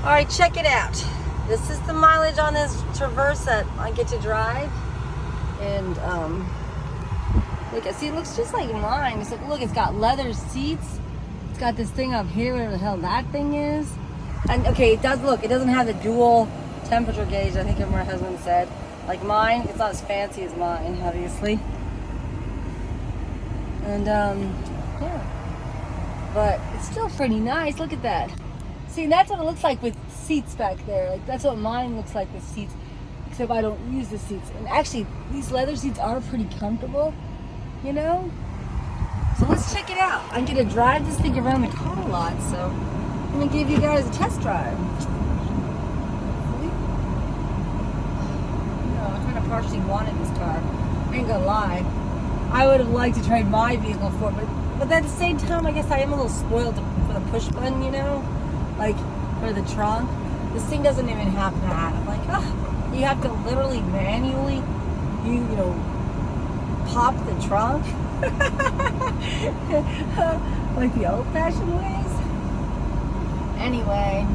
All right, check it out. This is the mileage on this Traverse that I get to drive. And look, see, it looks just like mine. It's like, look, it's got leather seats. It's got this thing up here, whatever the hell that thing is. And okay, it does look, it doesn't have the dual temperature gauge, I think my husband said. Like mine, it's not as fancy as mine, obviously. And yeah. But it's still pretty nice. Look at that. See, that's what it looks like with seats back there. Like that's what mine looks like with seats, except I don't use the seats. And actually, these leather seats are pretty comfortable, you know? So let's check it out. I'm gonna drive this thing around the car lot, so I'm gonna give you guys a test drive. You know, I kind of partially wanted this car. I ain't gonna lie. I would have liked to trade my vehicle for it, but at the same time, I guess I am a little spoiled for the push button, you know? Like, for the trunk. This thing doesn't even have that. I'm like, oh, you have to literally manually, you know, pop the trunk. Like the old-fashioned ways. Anyway,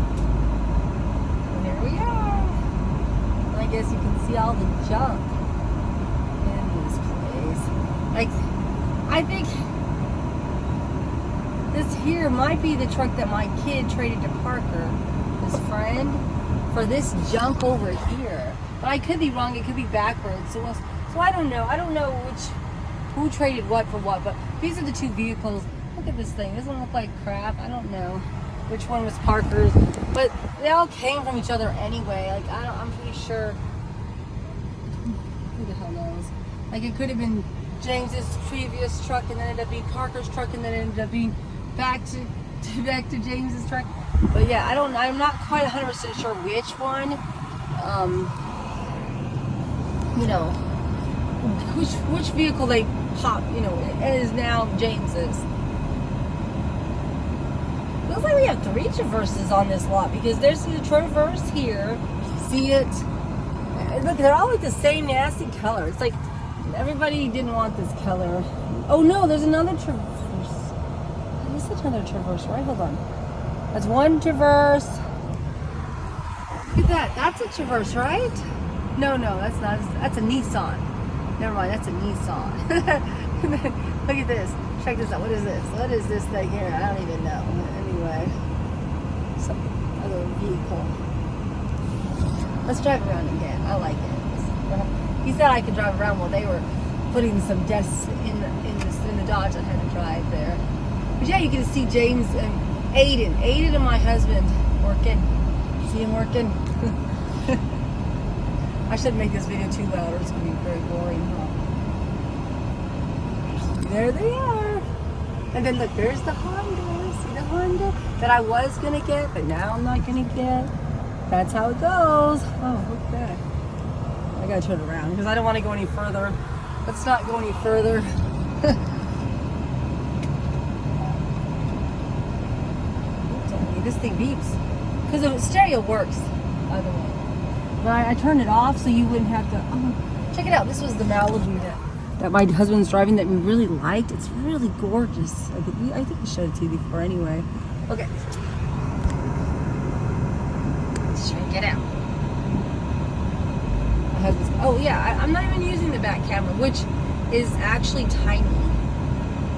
there we are. And I guess you can see all the junk in this place. Like, I think this here might be the truck that my kid traded to Parker, his friend, for this junk over here. But I could be wrong. It could be backwards. So I don't know. I don't know who traded what for what. But these are the two vehicles. Look at this thing. It doesn't look like crap. I don't know which one was Parker's. But they all came from each other anyway. Like, I'm pretty sure. Who the hell knows? Like, it could have been James's previous truck and then ended up being Parker's truck and then ended up being back to James's truck. But yeah, I'm not quite 100% sure which one. You know, which vehicle they pop, you know, is now James's. Looks like we have 3 Traverses on this lot because there's the Traverse here. See it? Look, they're all like the same nasty color. It's like everybody didn't want this color. Oh no, there's another Traverse. This is another Traverse, right? Hold on. That's one Traverse. Look at that. That's a Traverse, right? No, that's not. That's a Nissan. Never mind. That's a Nissan. Look at this. Check this out. What is this? What is this thing here? I don't even know. Anyway, some other vehicle. Let's drive around again. I like it. He said I could drive around while they were putting some desks in the Dodge I had to drive there. But yeah, you can see James and Aiden and my husband working. See him working? I shouldn't make this video too loud or it's going to be very boring, huh? There they are. And then look, there's the Honda. See the Honda that I was going to get, but now I'm not going to get. That's how it goes. Oh, look at that. I got to turn around because I don't want to go any further. Let's not go any further. This thing beeps because the stereo works, by the way. But I turned it off so you wouldn't have to. Oh, check it out. This was the Malibu that my husband's driving that we really liked. It's really gorgeous. I think I showed it to you before anyway. Okay. Let's try and get out. My husband's. Oh yeah, I'm not even using the back camera, which is actually tiny.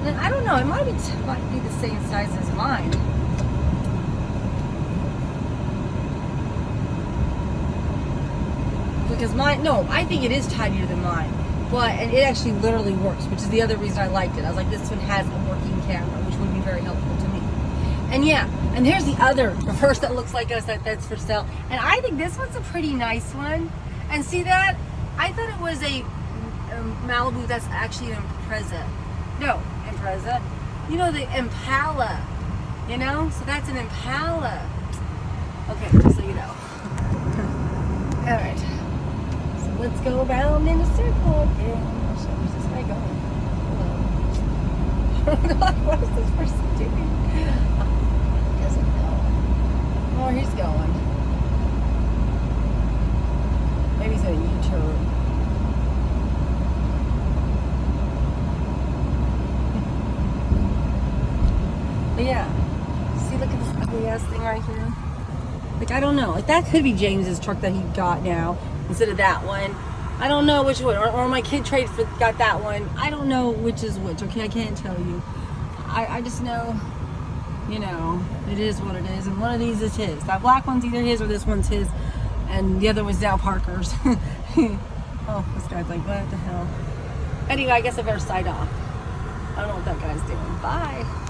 And I don't know. It might be the same size as mine. Because mine, no, I think it is tinier than mine, and it actually literally works, which is the other reason I liked it. I was like, this one has a working camera, which would be very helpful to me. And yeah, and here's the other Traverse that looks like us that's for sale, and I think this one's a pretty nice one. And see that? I thought it was a Malibu that's actually an Impreza. No, Impreza. You know, the Impala, you know? So that's an Impala. Okay, just so you know. All right. Let's go around in a circle again. Where's this guy going? What is this person doing? He doesn't know. Oh, he's going. Maybe he's going to U-turn. But yeah. See, look at this ugly ass thing right here. Like, I don't know. Like, that could be James's truck that he got now instead of that one. I don't know which one. Or my kid got that one. I don't know which is which, okay? I can't tell you. I just know, you know, it is what it is. And one of these is his. That black one's either his or this one's his. And the other one's now Parker's. Oh, this guy's like, what the hell? Anyway, I guess I better side off. I don't know what that guy's doing. Bye.